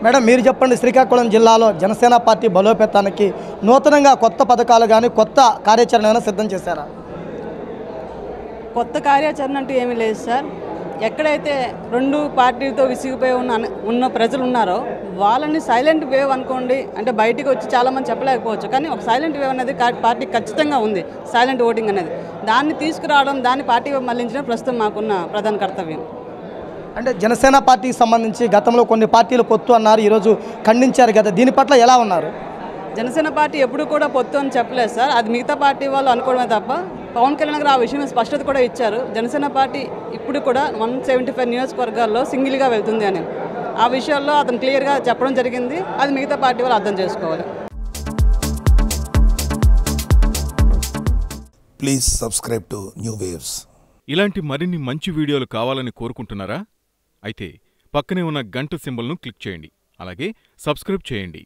Madam మీరు చెప్పండి, శ్రీకాకుళం జిల్లాలో జనసేన పార్టీ బలోపేతానికి నూతనంగా కొత్త పథకాలు కానీ కొత్త కార్యాచరణ ఏమైనా సిద్ధం చేశారా? కొత్త కార్యాచరణ అంటూ ఏమీ లేదు సార్. ఎక్కడైతే రెండు పార్టీలతో విసిగిపోయి ఉన్న ప్రజలు ఉన్నారో వాళ్ళని సైలెంట్ వేవ్ అనుకోండి, అంటే బయటికి వచ్చి చాలామంది చెప్పలేకపోవచ్చు, కానీ ఒక సైలెంట్ వేవ్ అనేది పార్టీకి ఖచ్చితంగా ఉంది. సైలెంట్ ఓటింగ్ అనేది దాన్ని తీసుకురావడం, దాన్ని పార్టీ మళ్లించడం ప్రస్తుతం మాకున్న ప్రధాన కర్తవ్యం. అంటే జనసేన పార్టీకి సంబంధించి గతంలో కొన్ని పార్టీలు పొత్తు అన్నారు, ఈరోజు ఖండించారు కదా, దీని పట్ల ఎలా ఉన్నారు? జనసేన పార్టీ ఎప్పుడు కూడా పొత్తు అని చెప్పలేదు సార్. అది మిగతా పార్టీ వాళ్ళు అనుకోవడమే తప్ప పవన్ కళ్యాణ్ గారు ఆ విషయం స్పష్టత కూడా ఇచ్చారు. జనసేన పార్టీ ఇప్పుడు కూడా 175 నియోజకవర్గాల్లో సింగిల్గా వెళ్తుంది అని ఆ విషయాల్లో అతను క్లియర్గా చెప్పడం జరిగింది. అది మిగతా పార్టీ వాళ్ళు అర్థం చేసుకోవాలి. Please subscribe to new waves. ఇలాంటి మరిన్ని మంచి వీడియోలు కావాలని కోరుకుంటున్నారా? అయితే పక్కనే ఉన్న గంట సింబల్ను క్లిక్ చేయండి. అలాగే సబ్స్క్రైబ్ చేయండి.